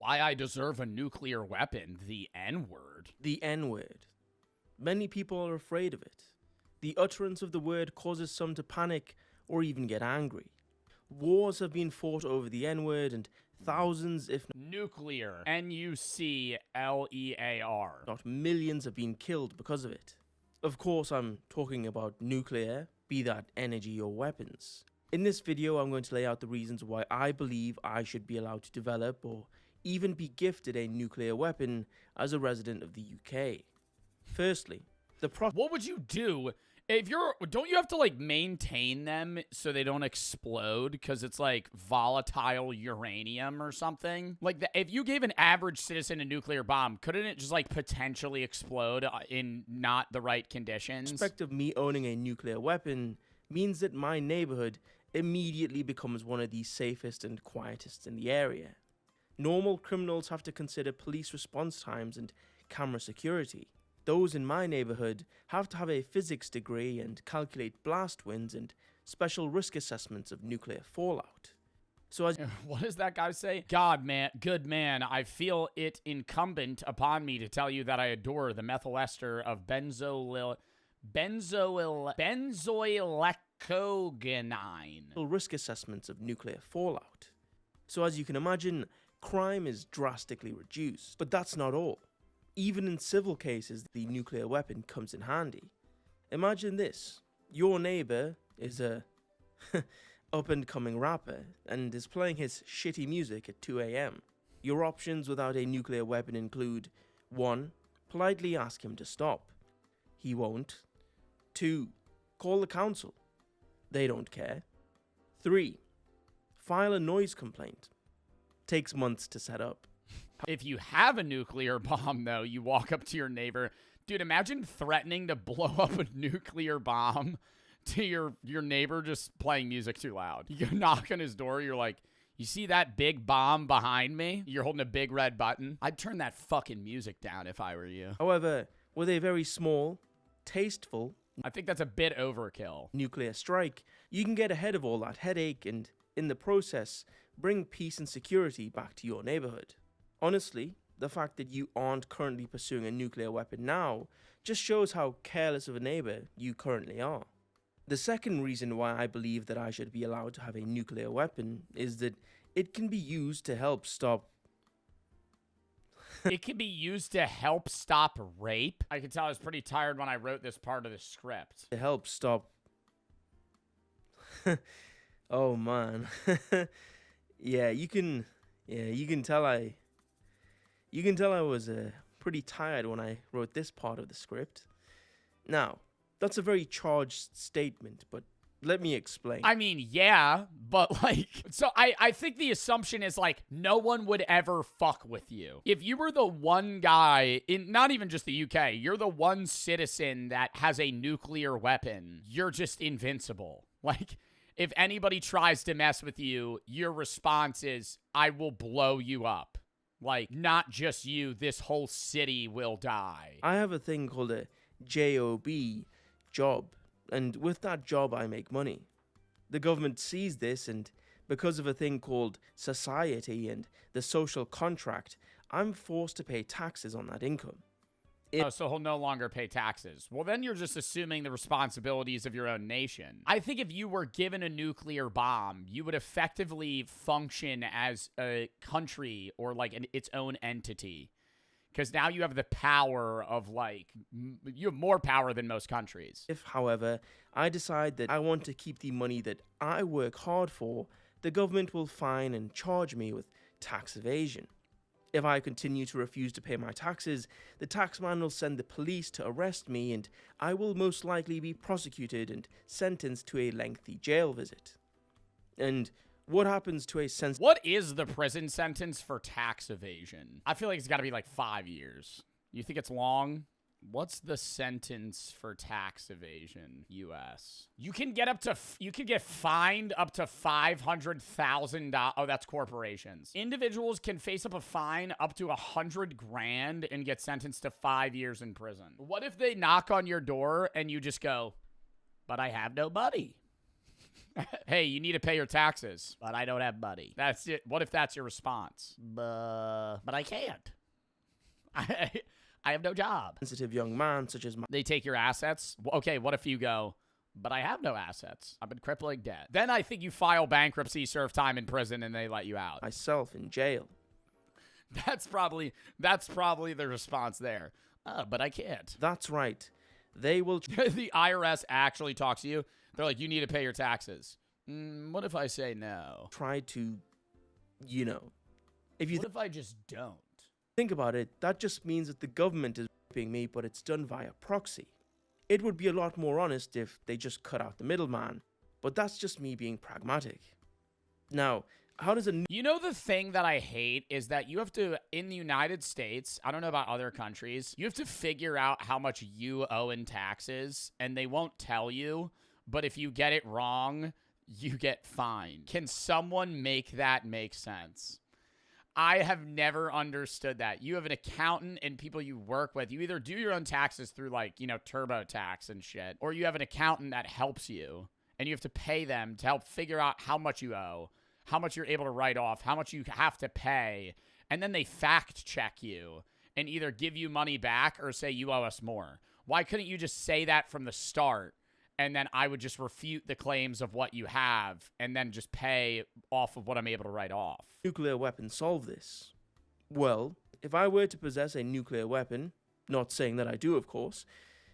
Why I deserve a nuclear weapon, the N-word. The N-word. Many people are afraid of it. The utterance of the word causes some to panic or even get angry. Wars have been fought over the N-word, and thousands, if Nuclear. Nuclear. not millions, have been killed because of it. Of course, I'm talking about nuclear, be that energy or weapons. In this video, I'm going to lay out the reasons why I believe I should be allowed to develop or even be gifted a nuclear weapon as a resident of the UK. Firstly, what would you do if don't you have to like maintain them so they don't explode because it's like volatile uranium or something? Like if you gave an average citizen a nuclear bomb, couldn't it just like potentially explode in not the right conditions? The prospect of me owning a nuclear weapon means that my neighborhood immediately becomes one of the safest and quietest in the area. Normal criminals have to consider police response times and camera security. Those in my neighborhood have to have a physics degree and calculate blast winds and special risk assessments of nuclear fallout. So as what does that guy say? God, man, good man, I feel it incumbent upon me to tell you that I adore the methyl ester of benzoylecgonine. Risk assessments of nuclear fallout. So as you can imagine, crime is drastically reduced. But that's not all. Even in civil cases, the nuclear weapon comes in handy. Imagine this. Your neighbor is a up-and-coming rapper and is playing his shitty music at 2 a.m. Your options without a nuclear weapon include 1. Politely ask him to stop. He won't. 2. Call the council. They don't care. 3. File a noise complaint. Takes months to set up. If you have a nuclear bomb, though, you walk up to your neighbor. Dude, imagine threatening to blow up a nuclear bomb to your neighbor just playing music too loud. You go knock on his door. You're like, you see that big bomb behind me? You're holding a big red button. I'd turn that fucking music down if I were you. However, with a very small, tasteful, I think that's a bit overkill, nuclear strike, you can get ahead of all that headache and, in the process, bring peace and security back to your neighborhood. Honestly, the fact that you aren't currently pursuing a nuclear weapon now just shows how careless of a neighbor you currently are. The second reason why I believe that I should be allowed to have a nuclear weapon is that it can be used to help stop... It can be used to help stop rape? I can tell I was pretty tired when I wrote this part of the script. To help stop... Oh man. You can tell I was pretty tired when I wrote this part of the script. Now, that's a very charged statement, but let me explain. I mean, yeah, but like, so I think the assumption is like, no one would ever fuck with you. If you were the one guy in, not even just the UK, you're the one citizen that has a nuclear weapon, you're just invincible. Like, if anybody tries to mess with you, your response is, I will blow you up. Like, not just you, this whole city will die. I have a thing called a JOB, job, and with that job I make money. The government sees this, and because of a thing called society and the social contract, I'm forced to pay taxes on that income. So he'll no longer pay taxes. Well, then you're just assuming the responsibilities of your own nation. I think if you were given a nuclear bomb, you would effectively function as a country or like its own entity. Because now you have the power of like, you have more power than most countries. If, however, I decide that I want to keep the money that I work hard for, the government will fine and charge me with tax evasion. If I continue to refuse to pay my taxes, the taxman will send the police to arrest me, and I will most likely be prosecuted and sentenced to a lengthy jail visit. And what happens to a sentence? What is the prison sentence for tax evasion? I feel like it's got to be like 5 years. You think it's long? What's the sentence for tax evasion, U.S.? You can get fined up to $500,000. Oh, that's corporations. Individuals can face up a fine up to $100,000 and get sentenced to 5 years in prison. What if they knock on your door and you just go, but I have no money? Hey, you need to pay your taxes, but I don't have money. That's it. What if that's your response? But I can't. I have no job. Sensitive young man such as They take your assets. Okay, what if you go, but I have no assets. I've been crippling debt. Then I think you file bankruptcy, serve time in prison, and they let you out. myself in jail. That's probably the response there. But I can't. That's right. They will The IRS actually talks to you. They're like, you need to pay your taxes. What if I say no? try to, you know, if you What if I just don't? think about it, that just means that the government is raping me, but it's done via proxy. It would be a lot more honest if they just cut out the middleman, but that's just me being pragmatic. Now, how does a You know, the thing that I hate is that you have to, in the United States, I don't know about other countries, you have to figure out how much you owe in taxes, and they won't tell you, but if you get it wrong, you get fined. Can someone make that make sense? I have never understood that. You have an accountant and people you work with. You either do your own taxes through, like, you know, TurboTax and shit, or you have an accountant that helps you, and you have to pay them to help figure out how much you owe, how much you're able to write off, how much you have to pay, and then they fact check you and either give you money back or say you owe us more. Why couldn't you just say that from the start, and then I would just refute the claims of what you have and then just pay off of what I'm able to write off? nuclear weapon solve this? Well, if I were to possess a nuclear weapon, not saying that I do, of course,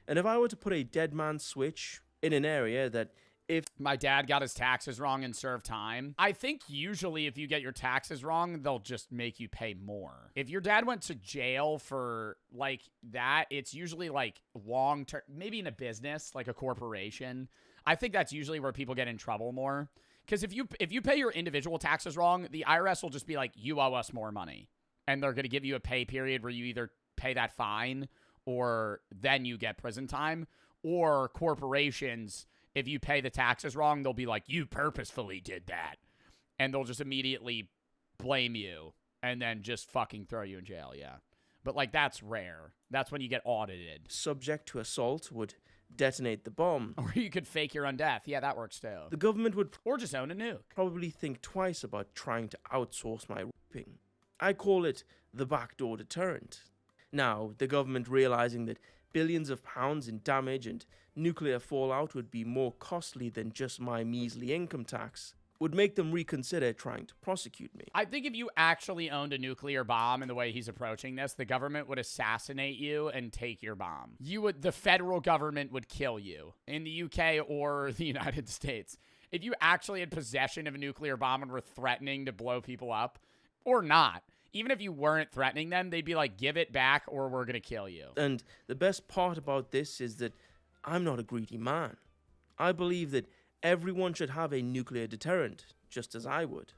and if I were to put a dead man switch in an area that if My dad got his taxes wrong and served time. I think usually if you get your taxes wrong, they'll just make you pay more. If your dad went to jail for like that, it's usually like long term, maybe in a business, like a corporation. I think that's usually where people get in trouble more. Because if you pay your individual taxes wrong, the IRS will just be like, you owe us more money. And they're going to give you a pay period where you either pay that fine or then you get prison time. Or corporations, if you pay the taxes wrong, they'll be like, you purposefully did that. And they'll just immediately blame you and then just fucking throw you in jail, yeah. But, like, that's rare. That's when you get audited. subject to assault would detonate the bomb, Or you could fake your own death. Yeah, that works too. the government would Or just own a nuke. probably think twice about trying to outsource my raping. I call it the backdoor deterrent. Now, the government realizing that billions of pounds in damage and nuclear fallout would be more costly than just my measly income tax would make them reconsider trying to prosecute me. I think if you actually owned a nuclear bomb in the way he's approaching this, the government would assassinate you and take your bomb. The federal government would kill you in the UK or the United States. If you actually had possession of a nuclear bomb and were threatening to blow people up, or not, even if you weren't threatening them, they'd be like, give it back or we're going to kill you. And the best part about this is that I'm not a greedy man. I believe that everyone should have a nuclear deterrent, just as I would.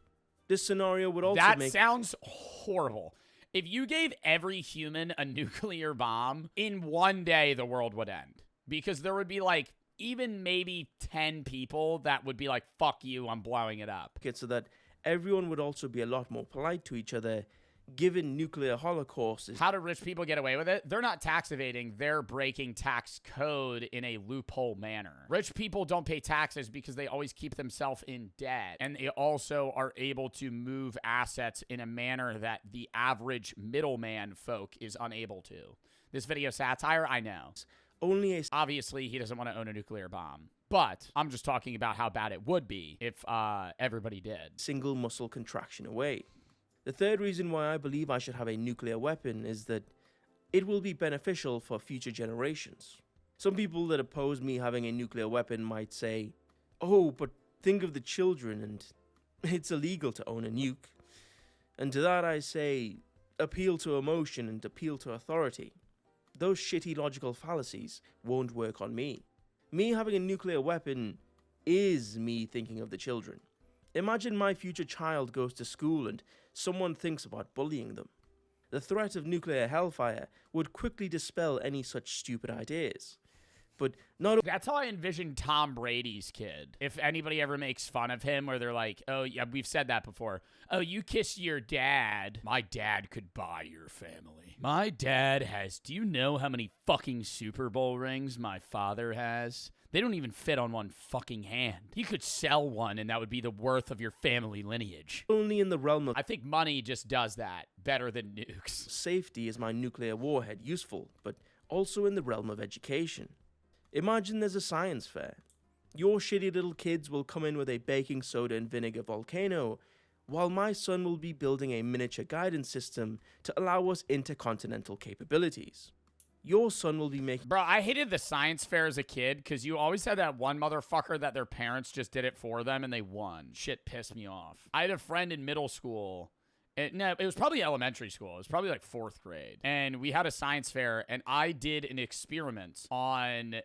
This scenario would also That make... sounds horrible. If you gave every human a nuclear bomb, in one day the world would end. Because there would be like even maybe 10 people that would be like, fuck you, I'm blowing it up. so that everyone would also be a lot more polite to each other, given nuclear holocaust is... How do rich people get away with it? They're not tax evading. They're breaking tax code in a loophole manner. Rich people don't pay taxes because they always keep themselves in debt. And they also are able to move assets in a manner that the average middleman folk is unable to. This video satire, I know. only a Obviously, he doesn't want to own a nuclear bomb. But I'm just talking about how bad it would be if everybody did. single muscle contraction away. The third reason why I believe I should have a nuclear weapon is that it will be beneficial for future generations. Some people that oppose me having a nuclear weapon might say, oh, but think of the children and it's illegal to own a nuke. And to that I say, appeal to emotion and appeal to authority. Those shitty logical fallacies won't work on me. Me having a nuclear weapon is me thinking of the children. Imagine my future child goes to school and someone thinks about bullying them. The threat of nuclear hellfire would quickly dispel any such stupid ideas. But not That's how I envision Tom Brady's kid. If anybody ever makes fun of him where they're like, oh, yeah, we've said that before. Oh, you kissed your dad. My dad could buy your family. My dad has, do you know how many fucking Super Bowl rings my father has? They don't even fit on one fucking hand. You could sell one and that would be the worth of your family lineage. Only in the realm of I think money just does that better than nukes. safety is my nuclear warhead useful, but also in the realm of education. Imagine there's a science fair. Your shitty little kids will come in with a baking soda and vinegar volcano, while my son will be building a miniature guidance system to allow us intercontinental capabilities. Your son will be making... Bro, I hated the science fair as a kid because you always had that one motherfucker that their parents just did it for them and they won. Shit pissed me off. I had a friend in middle school. No, it was probably elementary school. It was probably like 4th grade. And we had a science fair and I did an experiment on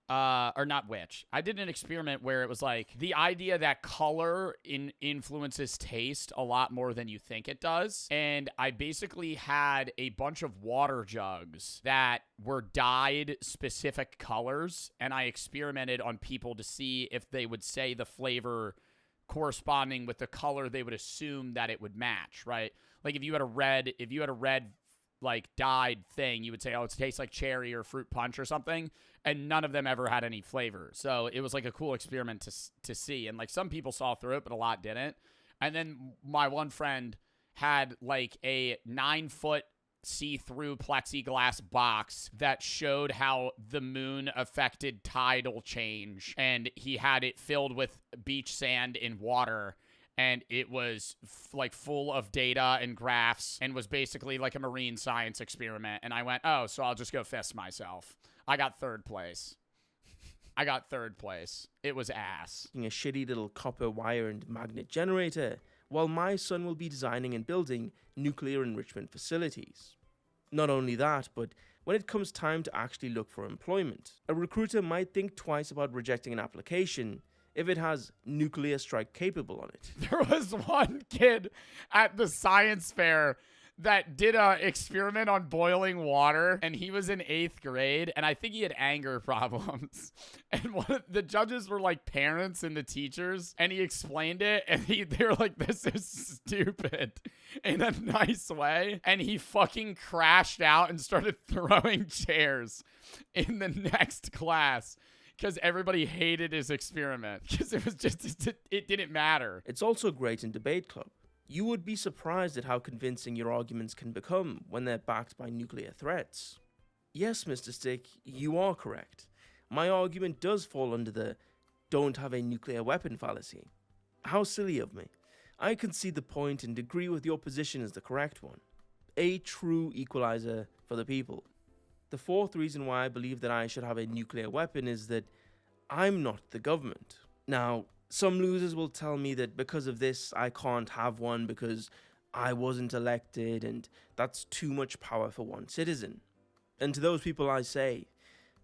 I did an experiment where it was like the idea that color influences taste a lot more than you think it does. And I basically had a bunch of water jugs that were dyed specific colors. And I experimented on people to see if they would say the flavor corresponding with the color they would assume that it would match, right? Like if you had a red like dyed thing, you would say, oh, it tastes like cherry or fruit punch or something, and none of them ever had any flavor. So it was like a cool experiment to see, and like some people saw through it, but a lot didn't. And then my one friend had like a 9-foot see-through plexiglass box that showed how the moon affected tidal change, and he had it filled with beach sand and water. And it was like full of data and graphs and was basically like a marine science experiment. And I went, oh, so I'll just go fist myself. I got 3rd place. It was ass. A shitty little copper wire and magnet generator, while my son will be designing and building nuclear enrichment facilities. Not only that, but when it comes time to actually look for employment, a recruiter might think twice about rejecting an application if it has nuclear strike capable on it. There was one kid at the science fair that did a experiment on boiling water, and he was in 8th grade, and I think he had anger problems. And one of the judges were like parents and the teachers, and he explained it, and they were like, this is stupid, in a nice way. And he fucking crashed out and started throwing chairs in the next class, because everybody hated his experiment. Because it was just, it didn't matter. It's also great in debate club. You would be surprised at how convincing your arguments can become when they're backed by nuclear threats. Yes, Mr. Stick, you are correct. My argument does fall under the don't have a nuclear weapon fallacy. How silly of me. I concede the point and agree with your position as the correct one. A true equalizer for the people. The 4th reason why I believe that I should have a nuclear weapon is that I'm not the government. Now, some losers will tell me that because of this, I can't have one because I wasn't elected and that's too much power for one citizen. And to those people I say,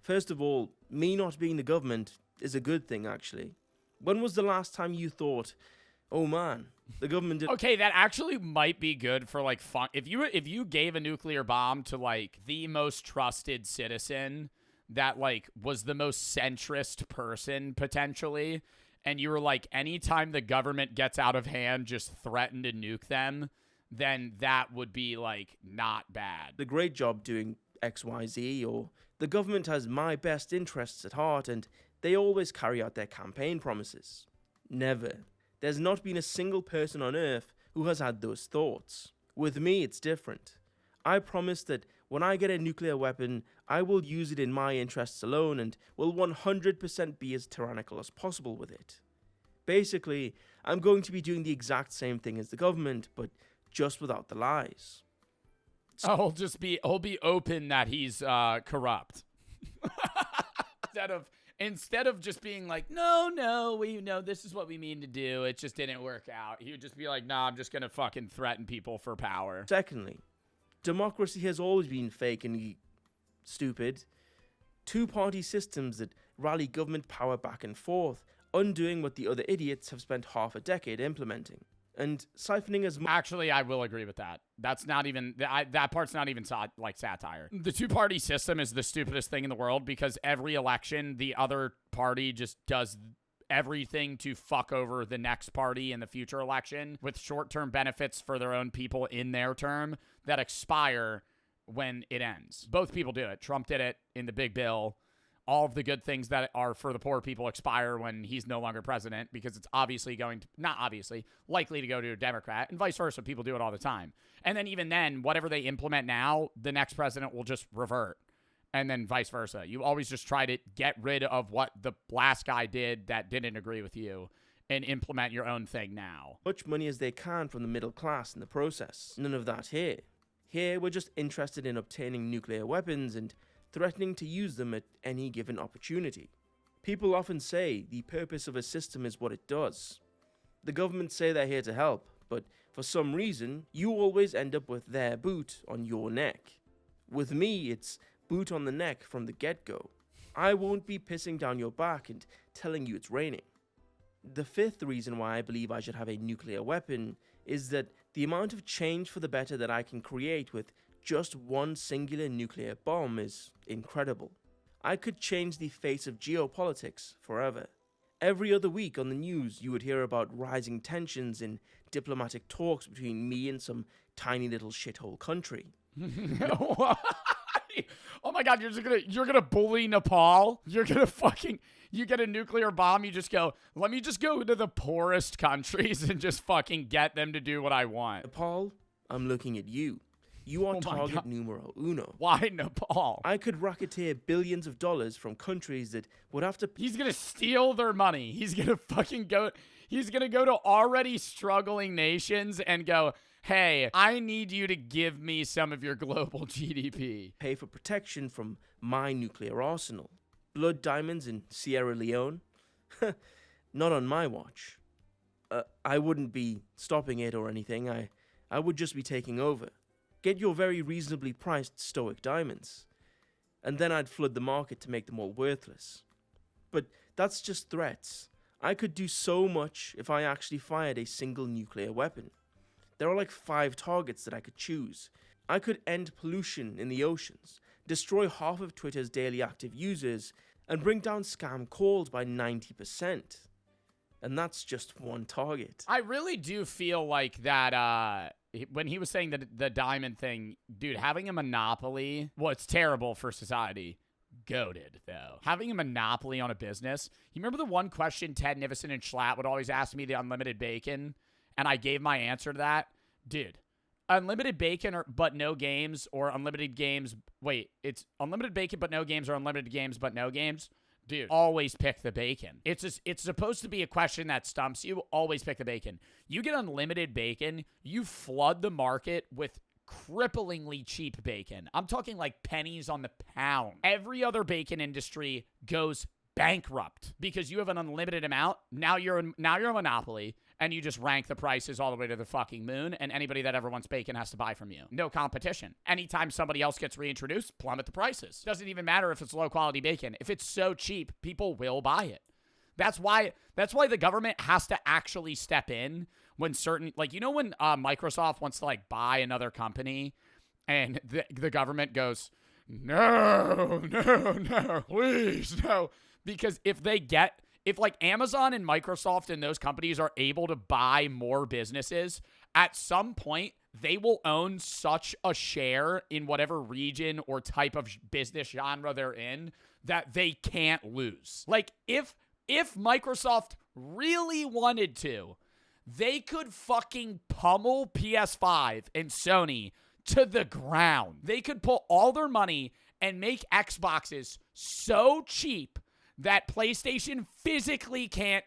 first of all, me not being the government is a good thing, actually. When was the last time you thought, oh man, the government did... Okay, that actually might be good for like fun. If you gave a nuclear bomb to like the most trusted citizen that like was the most centrist person potentially, and you were like, anytime the government gets out of hand, just threaten to nuke them, then that would be like not bad. The great job doing XYZ, or the government has my best interests at heart and they always carry out their campaign promises. Never. There's not been a single person on Earth who has had those thoughts. With me, it's different. I promise that when I get a nuclear weapon, I will use it in my interests alone and will 100% be as tyrannical as possible with it. Basically, I'm going to be doing the exact same thing as the government, but just without the lies. Oh, he'll be open that he's corrupt. Instead of just being like, no, we know this is what we mean to do, it just didn't work out. He would just be like, nah, I'm just gonna fucking threaten people for power. Secondly, democracy has always been fake and stupid. Two-party systems that rally government power back and forth, undoing what the other idiots have spent half a decade implementing. And siphoning as much... Actually, I will agree with that. That's not even... that part's not even like satire. The two-party system is the stupidest thing in the world because every election, the other party just does everything to fuck over the next party in the future election with short-term benefits for their own people in their term that expire when it ends. Both people do it. Trump did it in the big bill all of the good things that are for the poor people expire when he's no longer president, because it's obviously likely to go to a Democrat, and vice versa. People do it all the time. And then even then, whatever they implement now, the next president will just revert. And then vice versa. You always just try to get rid of what the last guy did that didn't agree with you and implement your own thing now. Much money as they can from the middle class in the process. None of that here. Here, we're just interested in obtaining nuclear weapons and threatening to use them at any given opportunity. People often say the purpose of a system is what it does. The government say they're here to help, but for some reason, you always end up with their boot on your neck. With me, it's boot on the neck from the get-go. I won't be pissing down your back and telling you it's raining. The fifth reason why I believe I should have a nuclear weapon is that the amount of change for the better that I can create with just one singular nuclear bomb is incredible. I could change the face of geopolitics forever. Every other week on the news, you would hear about rising tensions in diplomatic talks between me and some tiny little shithole country. Oh my God, you're gonna bully Nepal? You get a nuclear bomb, you just go, let me just go to the poorest countries and just fucking get them to do what I want. Nepal, I'm looking at you. You are target numero uno. Why Nepal? I could racketeer billions of dollars from countries that would have to... He's gonna steal their money. He's gonna go to already struggling nations and go, hey, I need you to give me some of your global GDP. Pay for protection from my nuclear arsenal. Blood diamonds in Sierra Leone? Not on my watch. I wouldn't be stopping it or anything. I would just be taking over. Get your very reasonably priced stoic diamonds. And then I'd flood the market to make them all worthless. But that's just threats. I could do so much if I actually fired a single nuclear weapon. There are like 5 targets that I could choose. I could end pollution in the oceans, destroy half of Twitter's daily active users, and bring down scam calls by 90%. And that's just one target. I really do feel like that, when he was saying the diamond thing, dude, having a monopoly, well, it's terrible for society. Goated, though. Having a monopoly on a business. You remember the one question Ted Nivison and Schlatt would always ask me, the unlimited bacon? And I gave my answer to that. Dude, unlimited bacon but no games, or unlimited games. Wait, it's unlimited bacon but no games, or unlimited games but no games. Dude, always pick the bacon. It's supposed to be a question that stumps you. Always pick the bacon. You get unlimited bacon, you flood the market with cripplingly cheap bacon. I'm talking like pennies on the pound. Every other bacon industry goes bankrupt because you have an unlimited amount. Now you're a monopoly, and you just rank the prices all the way to the fucking moon, and anybody that ever wants bacon has to buy from you. No competition. Anytime somebody else gets reintroduced, plummet the prices. Doesn't even matter if it's low quality bacon. If it's so cheap, people will buy it. That's why the government has to actually step in when certain, like, you know, when Microsoft wants to like buy another company, and the government goes, no, please, no. Because if like Amazon and Microsoft and those companies are able to buy more businesses, at some point they will own such a share in whatever region or type of business genre they're in that they can't lose. Like if Microsoft really wanted to, they could fucking pummel PS5 and Sony to the ground. They could put all their money and make Xboxes so cheap that PlayStation physically can't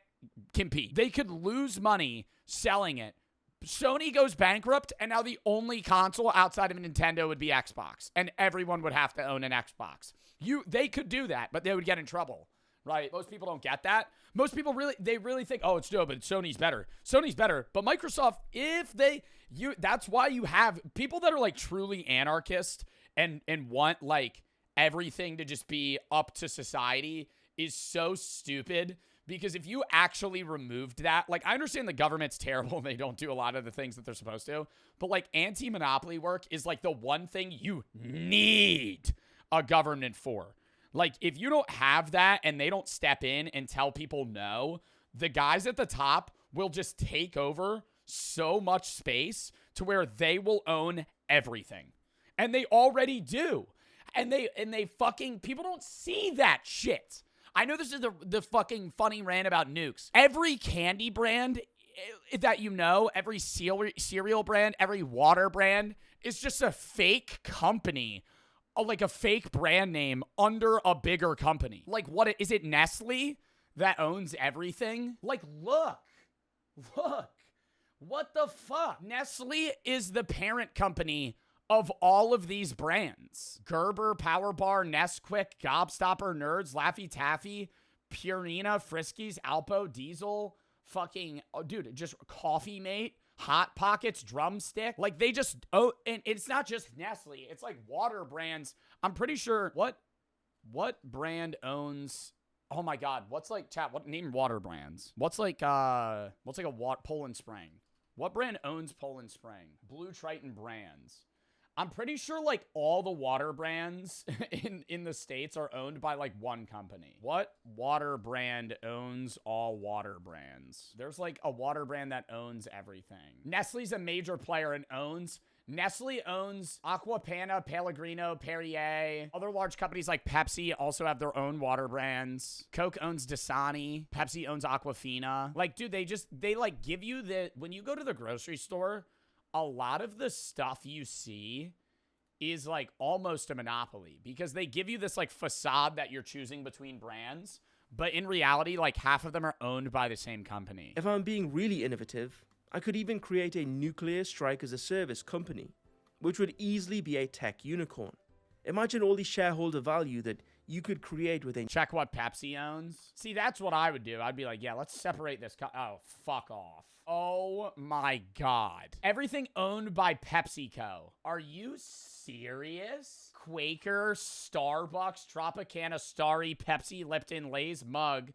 compete. They could lose money selling it. Sony goes bankrupt, and now the only console outside of Nintendo would be Xbox, and everyone would have to own an Xbox. They could do that, but they would get in trouble, right? Most people don't get that. Most people really think, oh, it's dope, but Sony's better. Sony's better, but Microsoft, that's why you have people that are like truly anarchist and want like everything to just be up to society is so stupid, because if you actually removed that, like, I understand the government's terrible and they don't do a lot of the things that they're supposed to, but like anti-monopoly work is like the one thing you need a government for. Like, if you don't have that and they don't step in and tell people no, the guys at the top will just take over so much space to where they will own everything. And they already do. And they fucking, people don't see that shit. I know this is the fucking funny rant about nukes. Every candy brand that you know, every cereal brand, every water brand is just a fake company, like a fake brand name under a bigger company. Like, what is it, Nestle that owns everything? Like, look, what the fuck? Nestle is the parent company of all of these brands. Gerber, Power Bar, Nesquik, Gobstopper, Nerds, Laffy Taffy, Purina, Friskies, Alpo, Diesel, fucking, oh, dude, just Coffee Mate, Hot Pockets, Drumstick. Like, they just, oh, and it's not just Nestle. It's like water brands. I'm pretty sure, what brand owns, oh my God, what's like, chat, what, name water brands. What's like a Poland Spring? What brand owns Poland Spring? Blue Triton Brands. I'm pretty sure, like, all the water brands in the States are owned by, like, one company. What water brand owns all water brands? There's, like, a water brand that owns everything. Nestle's a major player and owns... Nestle owns Aqua Panna, Pellegrino, Perrier. Other large companies like Pepsi also have their own water brands. Coke owns Dasani. Pepsi owns Aquafina. Like, dude, they, like, give you the... When you go to the grocery store... A lot of the stuff you see is like almost a monopoly because they give you this like facade that you're choosing between brands, but in reality, like half of them are owned by the same company. If I'm being really innovative, I could even create a nuclear strike as a service company, which would easily be a tech unicorn. Imagine all the shareholder value that you could create with a... Check what Pepsi owns. See, that's what I would do. I'd be like, yeah, let's separate this. Oh, fuck off. Oh my God. Everything owned by PepsiCo. Are you serious? Quaker, Starbucks, Tropicana, Starry, Pepsi, Lipton, Lay's, Mug.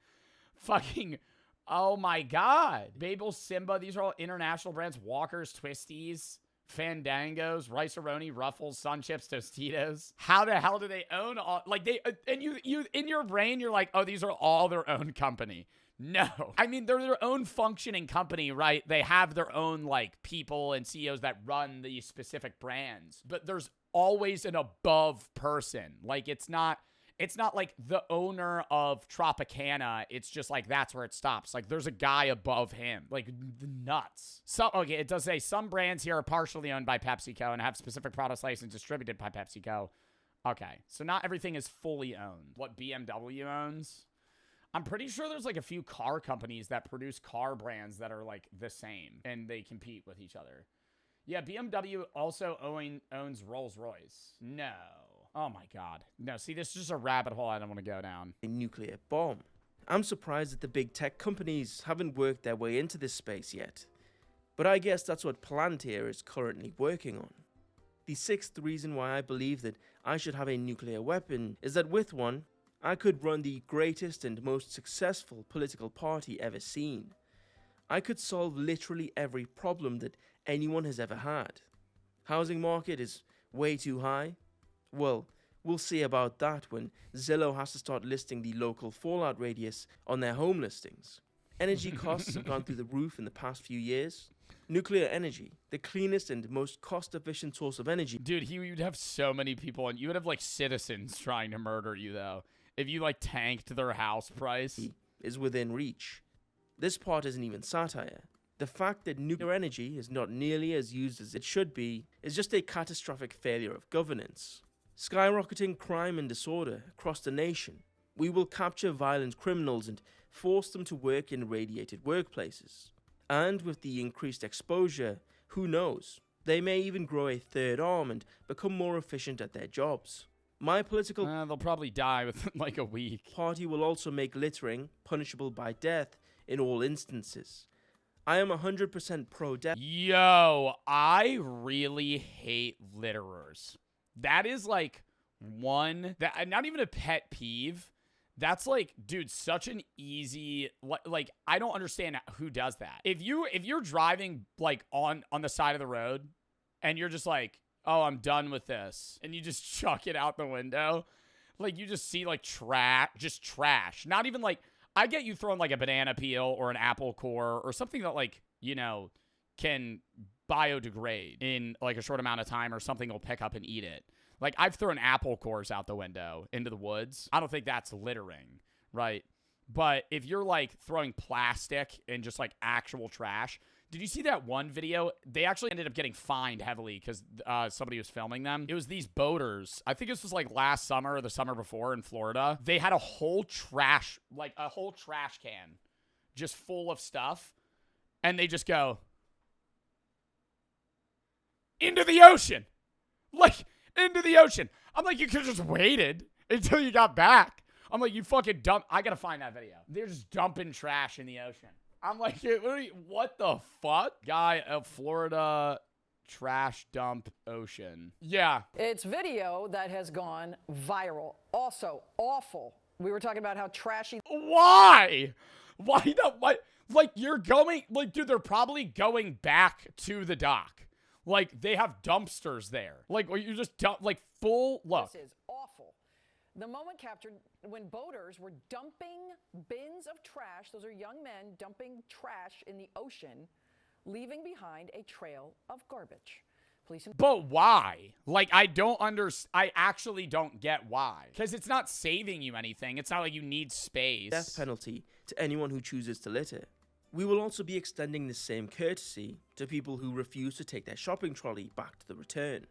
Fucking, oh my God. Babel, Simba, these are all international brands. Walkers, Twisties, Fandangos, Rice-A-Roni, Ruffles, Sun Chips, Tostitos. How the hell do they own all, like they, and you in your brain, you're like, oh, these are all their own company. No. I mean, they're their own functioning company, right? They have their own, like, people and CEOs that run these specific brands. But there's always an above person. Like, it's not like the owner of Tropicana. It's just, like, that's where it stops. Like, there's a guy above him. Like, nuts. So, okay, it does say some brands here are partially owned by PepsiCo and have specific products licensed distributed by PepsiCo. Okay, so not everything is fully owned. What BMW owns? I'm pretty sure there's like a few car companies that produce car brands that are like the same and they compete with each other. Yeah, BMW also owns Rolls-Royce. No. Oh my God. No, see, this is just a rabbit hole I don't want to go down. A nuclear bomb. I'm surprised that the big tech companies haven't worked their way into this space yet. But I guess that's what Palantir is currently working on. The sixth reason why I believe that I should have a nuclear weapon is that with one, I could run the greatest and most successful political party ever seen. I could solve literally every problem that anyone has ever had. Housing market is way too high? Well, we'll see about that when Zillow has to start listing the local fallout radius on their home listings. Energy costs have gone through the roof in the past few years. Nuclear energy, the cleanest and most cost-efficient source of energy. Dude, you'd have so many people, and you would have like citizens trying to murder you though. If you, like, tanked their house price. Is within reach. This part isn't even satire. The fact that nuclear energy is not nearly as used as it should be is just a catastrophic failure of governance. Skyrocketing crime and disorder across the nation. We will capture violent criminals and force them to work in radiated workplaces. And with the increased exposure, who knows? They may even grow a third arm and become more efficient at their jobs. My political they'll probably die within like a week. Party will also make littering punishable by death in all instances. I am 100% pro-death. Yo, I really hate litterers. That is like one that not even a pet peeve. That's like, dude, such an easy, like, I don't understand who does that. If you're driving like on the side of the road and you're just like, oh, I'm done with this, and you just chuck it out the window, like, you just see, like, trash. Not even, like, I get you throwing, like, a banana peel or an apple core or something that, like, you know, can biodegrade in, like, a short amount of time or something will pick up and eat it. Like, I've thrown apple cores out the window into the woods. I don't think that's littering, right? But if you're, like, throwing plastic and just, like, actual trash. Did you see that one video? They actually ended up getting fined heavily because somebody was filming them. It was these boaters. I think this was, like, last summer or the summer before in Florida. They had a whole trash can just full of stuff. And they just go into the ocean. Like, into the ocean. I'm like, you could have just waited until you got back. I'm like, you fucking dump. I gotta find that video. They're just dumping trash in the ocean. I'm like, what the fuck? Guy of Florida trash dump ocean. Yeah. It's video that has gone viral. Also, awful. We were talking about how trashy. Why? Why not? What? Like, you're going, like, dude, they're probably going back to the dock. Like, they have dumpsters there. Like, or you just dump, like, full, look. This is awful. The moment captured when boaters were dumping bins of trash. Those are young men dumping trash in the ocean, leaving behind a trail of garbage. But why? Like, I actually don't get why. Because it's not saving you anything. It's not like you need space. Death penalty to anyone who chooses to litter. We will also be extending the same courtesy to people who refuse to take their shopping trolley back to the return.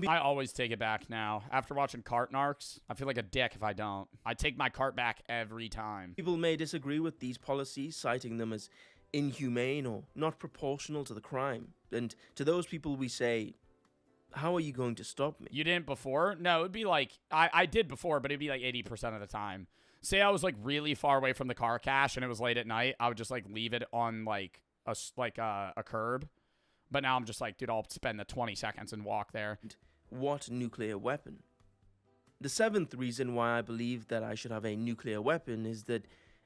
I always take it back now. After watching Cart Narcs, I feel like a dick if I don't. I take my cart back every time. People may disagree with these policies, citing them as inhumane or not proportional to the crime. And to those people we say, how are you going to stop me? You didn't before? No, it'd be like, I did before, but it'd be like 80% of the time. Say I was like really far away from the car cache and it was late at night, I would just like leave it on like a curb. But now I'm just like, dude, I'll spend the 20 seconds and walk there. What nuclear weapon? The seventh reason why I believe that I should have a nuclear weapon is that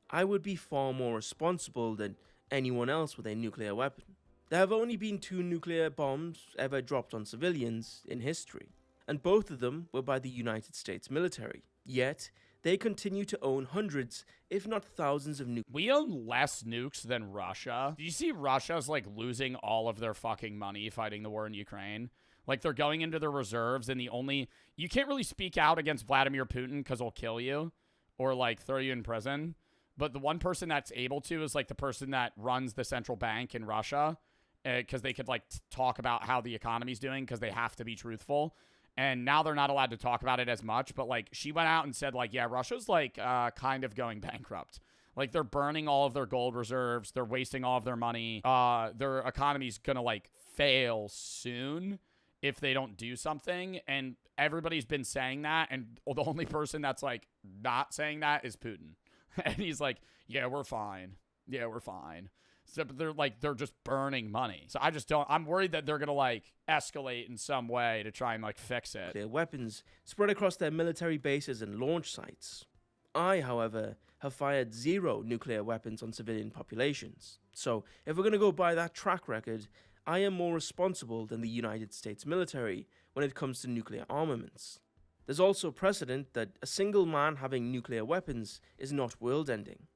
I would be far more responsible than anyone else with a nuclear weapon. There have only been 2 nuclear bombs ever dropped on civilians in history, and both of them were by the United States military. Yet, they continue to own hundreds, if not thousands of nukes. We own less nukes than Russia. Do you see Russia's like losing all of their fucking money fighting the war in Ukraine? Like, they're going into their reserves, and you can't really speak out against Vladimir Putin because he'll kill you or like throw you in prison. But the one person that's able to is like the person that runs the central bank in Russia, because they could like talk about how the economy's doing because they have to be truthful. And now they're not allowed to talk about it as much. But like, she went out and said like, yeah, Russia's like kind of going bankrupt. Like, they're burning all of their gold reserves. They're wasting all of their money. Their economy's going to like fail soon if they don't do something. And everybody's been saying that. And the only person that's like not saying that is Putin. And he's like, yeah, we're fine. Yeah, we're fine. So they're just burning money. So I'm worried that they're going to like escalate in some way to try and like fix it. Their weapons spread across their military bases and launch sites. I, however, have fired 0 nuclear weapons on civilian populations. So if we're going to go by that track record, I am more responsible than the United States military when it comes to nuclear armaments. There's also precedent that a single man having nuclear weapons is not world-ending.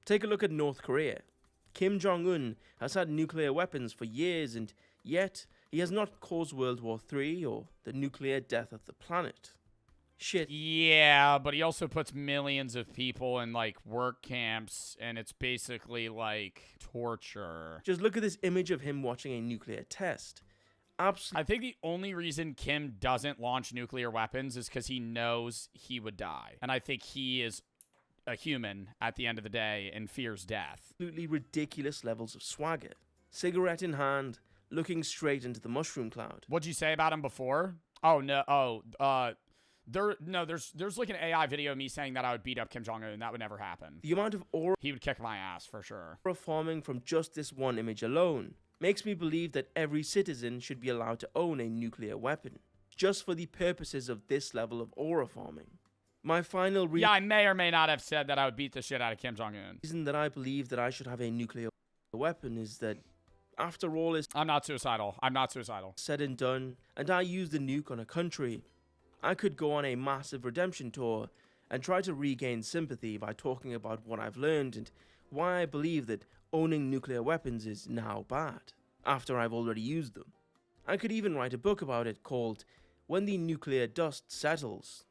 Take a look at North Korea. Kim Jong-un has had nuclear weapons for years, and yet he has not caused World War III or the nuclear death of the planet. Shit. Yeah, but he also puts millions of people in like work camps, and it's basically like torture. Just look at this image of him watching a nuclear test. I think the only reason Kim doesn't launch nuclear weapons is because he knows he would die. And I think he is a human at the end of the day and fears death. Absolutely ridiculous levels of swagger. Cigarette in hand, looking straight into the mushroom cloud. What'd you say about him before? Oh, no. There's like an AI video of me saying that I would beat up Kim Jong-un. That would never happen. The amount of aura he would kick my ass for sure. Forming from just this one image alone makes me believe that every citizen should be allowed to own a nuclear weapon, just for the purposes of this level of aura farming. My final I may or may not have said that I would beat the shit out of Kim Jong-un. reason that I believe that I should have a nuclear weapon is that, after all is I'm not suicidal. said and done, and I use the nuke on a country, I could go on a massive redemption tour and try to regain sympathy by talking about what I've learned and why I believe that owning nuclear weapons is now bad, after I've already used them. I could even write a book about it called when the nuclear dust settles,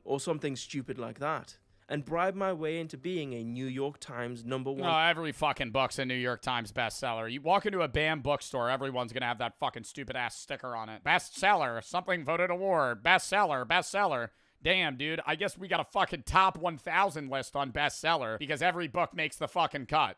or something stupid like that, and bribe my way into being a New York Times #1. No, every fucking book's a New York Times bestseller. You walk into a BAM bookstore, everyone's gonna have that fucking stupid ass sticker on it. Bestseller, something voted award, bestseller, bestseller. Damn, dude, I guess we got a fucking top 1,000 list on bestseller because every book makes the fucking cut.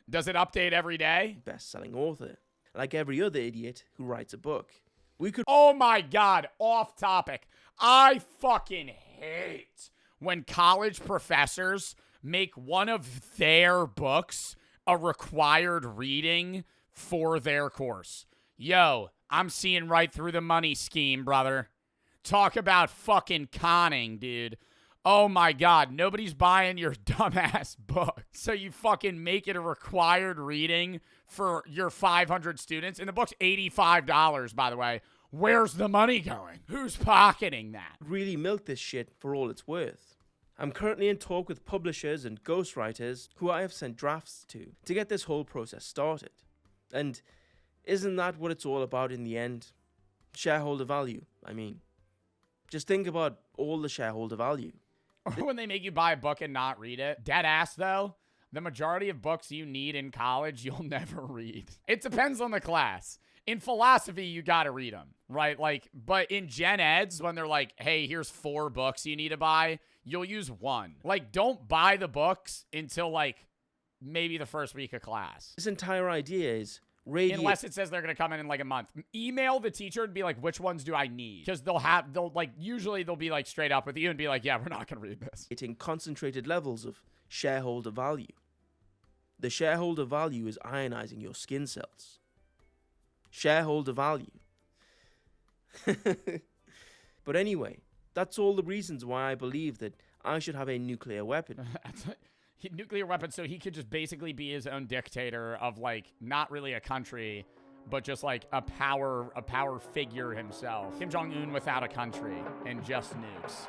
Does it update every day? Best-selling author, like every other idiot who writes a book. We could Oh my God, off topic. I fucking hate when college professors make one of their books a required reading for their course. Yo, I'm seeing right through the money scheme, brother. Talk about fucking conning, dude. Oh my God, nobody's buying your dumbass book. So you fucking make it a required reading for your 500 students. And the book's $85, by the way. Where's the money going? Who's pocketing that? really milk this shit for all it's worth. I'm currently in talk with publishers and ghostwriters who I have sent drafts to get this whole process started. And isn't that what it's all about in the end? Shareholder value, I mean. Just think about all the shareholder value. When they make you buy a book and not read it. Dead ass, though, the majority of books you need in college, you'll never read. It depends on the class. In philosophy, you got to read them, right? Like, but in gen eds, when they're like, hey, here's 4 books you need to buy, you'll use 1. Like, don't buy the books until, like, maybe the first week of class. This entire idea is radiate. Unless it says they're going to come in like a month. Email the teacher and be like, which ones do I need? Because usually they'll be like straight up with you and be like, yeah, we're not going to read this. In concentrated levels of shareholder value. The shareholder value is ionizing your skin cells. Shareholder value. But anyway, that's all the reasons why I believe that I should have a nuclear weapon. Nuclear weapon, so he could just basically be his own dictator of, like, not really a country, but just like a power figure himself. Kim Jong-un without a country and just nukes.